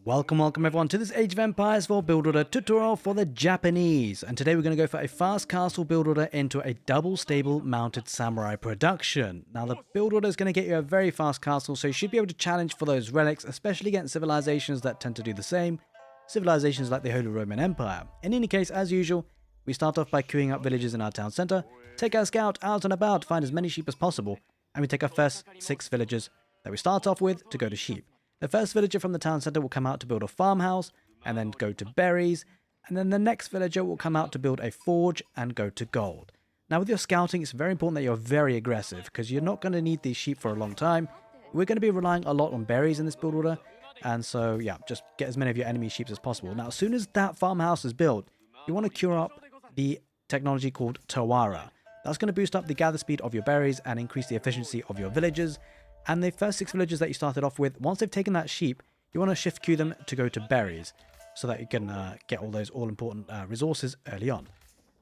Welcome everyone to this Age of Empires 4 build order tutorial for the Japanese, and today we're going to go for a fast castle build order into a double stable mounted samurai production. Now the build order is going to get you a very fast castle, so you should be able to challenge for those relics, especially against civilizations that tend to do the same, civilizations like the Holy Roman Empire. In any case, as usual, we start off by queuing up villages in our town center, take our scout out and about, find as many sheep as possible, and we take our first 6 villagers that we start off with to go to sheep. The first villager from the town center will come out to build a farmhouse and then go to berries, and then the next villager will come out to build a forge and go to gold. Now with your scouting, it's very important that you're very aggressive because you're not going to need these sheep for a long time. We're going to be relying a lot on berries in this build order, and so yeah, just get as many of your enemy sheep as possible. Now as soon as that farmhouse is built, you want to cure up the technology called Tawara. That's going to boost up the gather speed of your berries and increase the efficiency of your villagers. And the first 6 villagers that you started off with, once they've taken that sheep, you want to shift queue them to go to berries so that you can get all those all-important resources early on.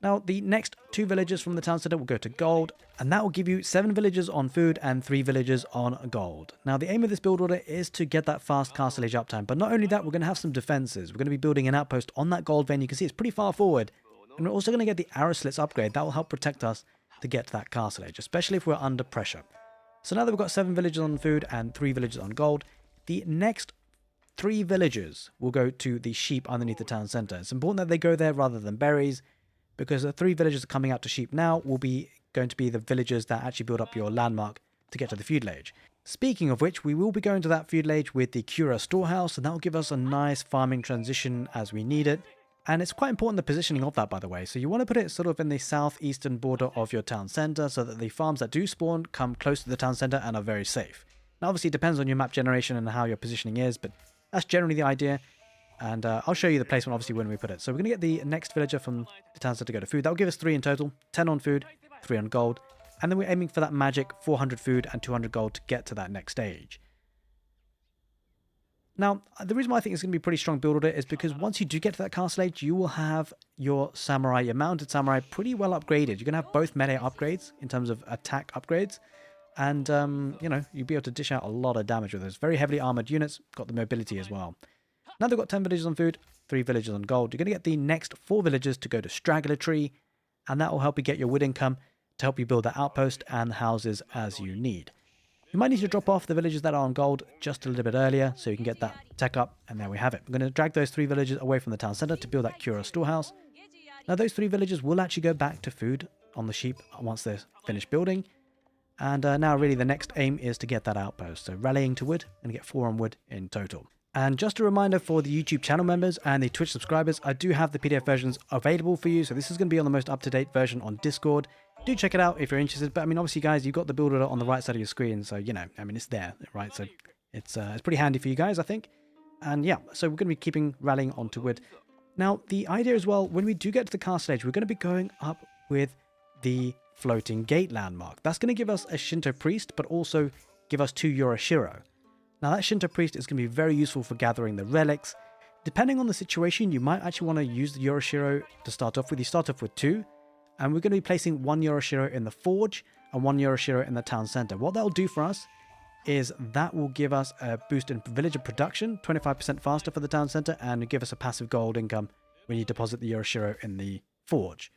Now, the next 2 villagers from the town center will go to gold, and that will give you 7 villagers on food and 3 villagers on gold. Now, the aim of this build order is to get that fast castle age uptime, but not only that, we're going to have some defenses. We're going to be building an outpost on that gold vein. You can see it's pretty far forward, and we're also going to get the arrow slits upgrade. That will help protect us to get to that castle age, especially if we're under pressure. So now that we've got 7 villagers on food and 3 villagers on gold, the next 3 villagers will go to the sheep underneath the town center. It's important that they go there rather than berries, because the 3 villagers coming out to sheep now will be going to be the villagers that actually build up your landmark to get to the Feudal Age. Speaking of which, we will be going to that Feudal Age with the Cura storehouse, and that will give us a nice farming transition as we need it. And it's quite important the positioning of that, by the way. So you want to put it sort of in the southeastern border of your town center so that the farms that do spawn come close to the town center and are very safe. Now, obviously, it depends on your map generation and how your positioning is, but that's generally the idea. And I'll show you the placement, obviously, when we put it. So we're going to get the next villager from the town center to go to food. That will give us 3 in total, 10 on food, 3 on gold. And then we're aiming for that magic 400 food and 200 gold to get to that next stage. Now, the reason why I think it's going to be a pretty strong build order is because once you do get to that castle age, you will have your samurai, your mounted samurai, pretty well upgraded. You're going to have both melee upgrades in terms of attack upgrades. And, you know, you'll be able to dish out a lot of damage with those. Very heavily armored units, got the mobility as well. Now they've got 10 villagers on food, 3 villagers on gold. You're going to get the next 4 villagers to go to Straggler Tree. And that will help you get your wood income to help you build that outpost and houses as you need. You might need to drop off the villagers that are on gold just a little bit earlier so you can get that tech up, and there we have it. We're going to drag those 3 villagers away from the town center to build that Cura storehouse. Now those 3 villagers will actually go back to food on the sheep once they're finished building. And now really the next aim is to get that outpost. So rallying to wood and get 4 on wood in total. And just a reminder for the YouTube channel members and the Twitch subscribers, I do have the PDF versions available for you. So this is going to be on the most up-to-date version on Discord. Do check it out if you're interested. But I mean, obviously, guys, you've got the build order on the right side of your screen. So, you know, I mean, it's there, right? So it's pretty handy for you guys, I think. And yeah, so we're going to be keeping rallying onto wood. Now, the idea as well, when we do get to the castle age, we're going to be going up with the floating gate landmark. That's going to give us a Shinto priest, but also give us 2 Yorishiro. Now, that Shinto priest is going to be very useful for gathering the relics. Depending on the situation, you might actually want to use the Yorishiro to start off with. You start off with 2. And we're going to be placing 1 Yorishiro in the forge and 1 Yorishiro in the town center. What that'll do for us is that will give us a boost in villager production, 25% faster for the town center, and give us a passive gold income when you deposit the Yorishiro in the forge.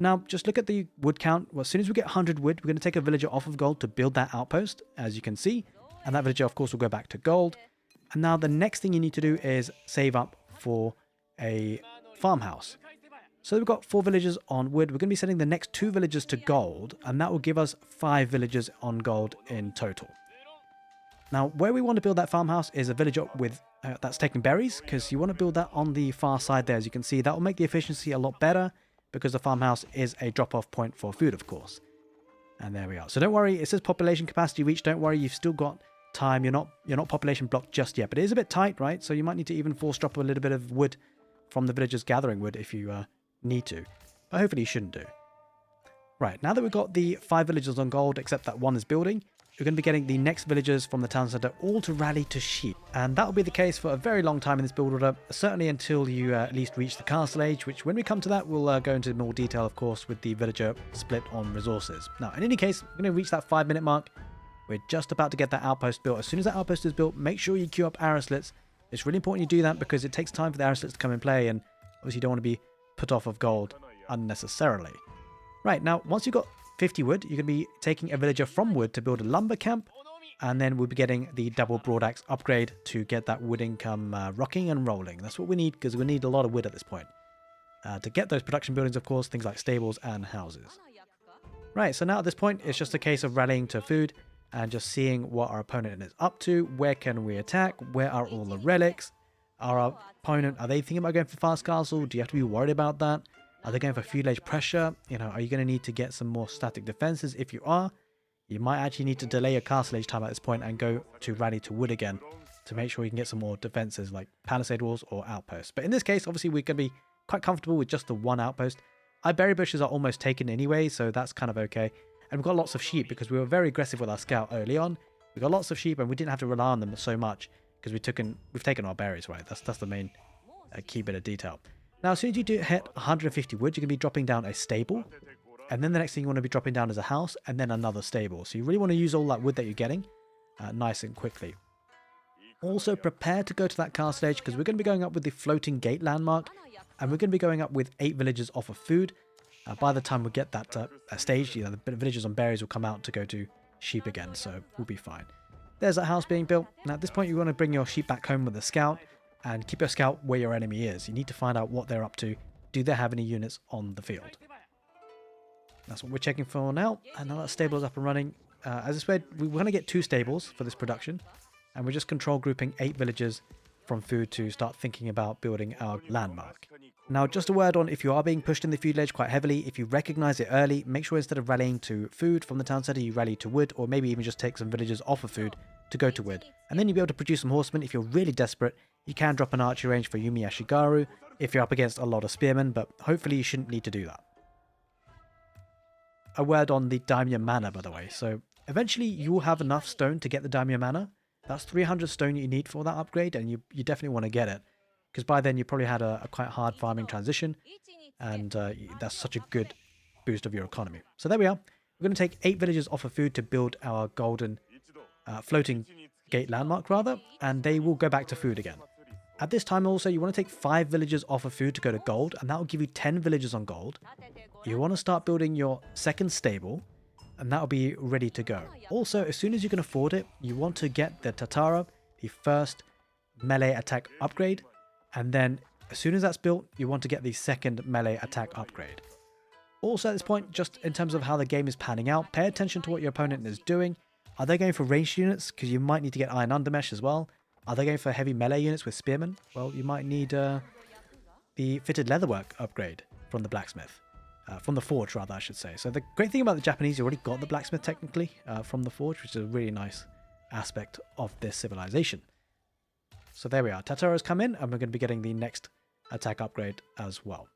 Now, just look at the wood count. Well, as soon as we get 100 wood, we're going to take a villager off of gold to build that outpost, as you can see. And that villager, of course, will go back to gold. And now the next thing you need to do is save up for a farmhouse. So we've got 4 villagers on wood. We're going to be sending the next 2 villagers to gold, and that will give us 5 villagers on gold in total. Now, where we want to build that farmhouse is a villager with that's taking berries, because you want to build that on the far side there. As you can see, that will make the efficiency a lot better, because the farmhouse is a drop-off point for food, of course. And there we are. So don't worry, it says population capacity reached. Don't worry, you've still got time. You're not population blocked just yet, but it is a bit tight, right? So you might need to even force drop a little bit of wood from the villagers gathering wood if you need to, but hopefully you shouldn't do. Right, now that we've got the 5 villagers on gold, except that 1 is building, we're going to be getting the next villagers from the town center all to rally to sheep. And that will be the case for a very long time in this build order, certainly until you at least reach the castle age, which when we come to that, we'll go into more detail, of course, with the villager split on resources. Now, in any case, we're going to reach that 5-minute mark. We're just about to get that outpost built. As soon as that outpost is built, make sure you queue up arrow slits It's really important you do that because it takes time for the arrow slits to come in play, and obviously you don't want to be put off of gold unnecessarily. Right, now once you've got 50 wood, you're going to be taking a villager from wood to build a lumber camp, and then we'll be getting the double broadaxe upgrade to get that wood income rocking and rolling. That's what we need, because we need a lot of wood at this point. To get those production buildings, of course, things like stables and houses. Right, so now at this point, it's just a case of rallying to food and just seeing what our opponent is up to. Where can we attack? Where are all the relics? Our opponent, are they thinking about going for fast castle? Do you have to be worried about that? Are they going for feudal age pressure? You know, are you going to need to get some more static defenses? If you are, you might actually need to delay your castle age time at this point and go to rally to wood again to make sure you can get some more defenses like palisade walls or outposts. But in this case, obviously, we're going to be quite comfortable with just the one outpost. Our berry bushes are almost taken anyway, so that's kind of okay. And we've got lots of sheep because we were very aggressive with our scout early on. We got lots of sheep and we didn't have to rely on them so much because we've taken our berries, right? That's the main key bit of detail. Now, as soon as you do hit 150 wood, you're going to be dropping down a stable. And then the next thing you want to be dropping down is a house and then another stable. So you really want to use all that wood that you're getting nice and quickly. Also, prepare to go to that castle age because we're going to be going up with the floating gate landmark. And we're going to be going up with 8 villagers off of food. By the time we get that stage, you know, the villagers on berries will come out to go to sheep again. So we'll be fine. There's that house being built. Now at this point, you want to bring your sheep back home with a scout. And keep your scout where your enemy is. You need to find out what they're up to. Do they have any units on the field? That's what we're checking for now. And now that stable is up and running. As I said, we're going to get 2 stables for this production. And we're just control grouping 8 villagers from food to start thinking about building our landmark. Now, just a word on if you are being pushed in the feudal age quite heavily, if you recognize it early, make sure instead of rallying to food from the town center, you rally to wood, or maybe even just take some villagers off of food to go to wood. And then you'll be able to produce some horsemen. If you're really desperate, you can drop an archery range for Yumi Ashigaru if you're up against a lot of spearmen, but hopefully you shouldn't need to do that. A word on the daimyo mana, by the way. So eventually you will have enough stone to get the daimyo mana. That's 300 stone you need for that upgrade, and you definitely want to get it. Because by then you probably had a quite hard farming transition, and that's such a good boost of your economy. So there we are. We're going to take 8 villagers off of food to build our golden floating gate landmark, rather, and they will go back to food again. At this time also, you want to take 5 villagers off of food to go to gold, and that will give you 10 villagers on gold. You want to start building your second stable, and that will be ready to go. Also, as soon as you can afford it, you want to get the Tatara, the first melee attack upgrade, and then as soon as that's built, you want to get the second melee attack upgrade. Also at this point, just in terms of how the game is panning out, pay attention to what your opponent is doing. Are they going for ranged units? Because you might need to get iron undermesh as well. Are they going for heavy melee units with spearmen? Well, you might need the fitted leatherwork upgrade from the blacksmith. From the forge, rather, I should say. So the great thing about the Japanese, you already got the blacksmith technically from the forge, which is a really nice aspect of this civilization. So there we are. Tataro's come in, and we're going to be getting the next attack upgrade as well.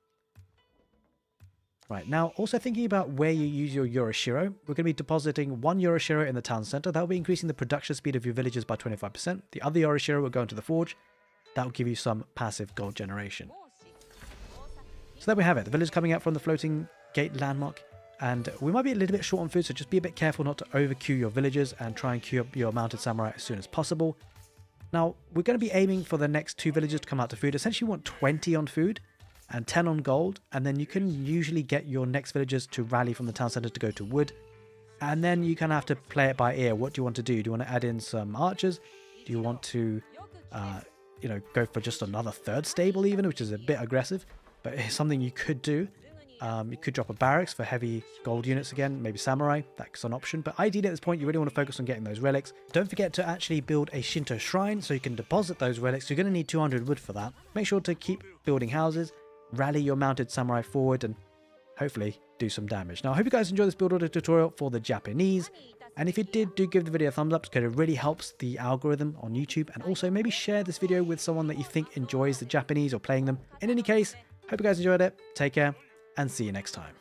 Right, now also thinking about where you use your Yorishiro, we're going to be depositing 1 Yorishiro in the town center. That will be increasing the production speed of your villagers by 25%. The other Yorishiro will go into the forge. That will give you some passive gold generation. So there we have it. The village coming out from the floating gate landmark. And we might be a little bit short on food, so just be a bit careful not to over-queue your villagers and try and queue up your mounted samurai as soon as possible. Now, we're going to be aiming for the next 2 villagers to come out to food. Essentially, you want 20 on food and 10 on gold, and then you can usually get your next villagers to rally from the town center to go to wood. And then you kind of have to play it by ear. What do you want to do? Do you want to add in some archers? Do you want to, go for just another 3rd stable even, which is a bit aggressive, but it's something you could do. You could drop a barracks for heavy gold units again, maybe samurai, that's an option. But ideally at this point, you really want to focus on getting those relics. Don't forget to actually build a Shinto shrine so you can deposit those relics. You're going to need 200 wood for that. Make sure to keep building houses, rally your mounted samurai forward, and hopefully do some damage. Now, I hope you guys enjoyed this build order tutorial for the Japanese. And if you did, do give the video a thumbs up because it really helps the algorithm on YouTube. And also maybe share this video with someone that you think enjoys the Japanese or playing them. In any case, hope you guys enjoyed it. Take care and see you next time.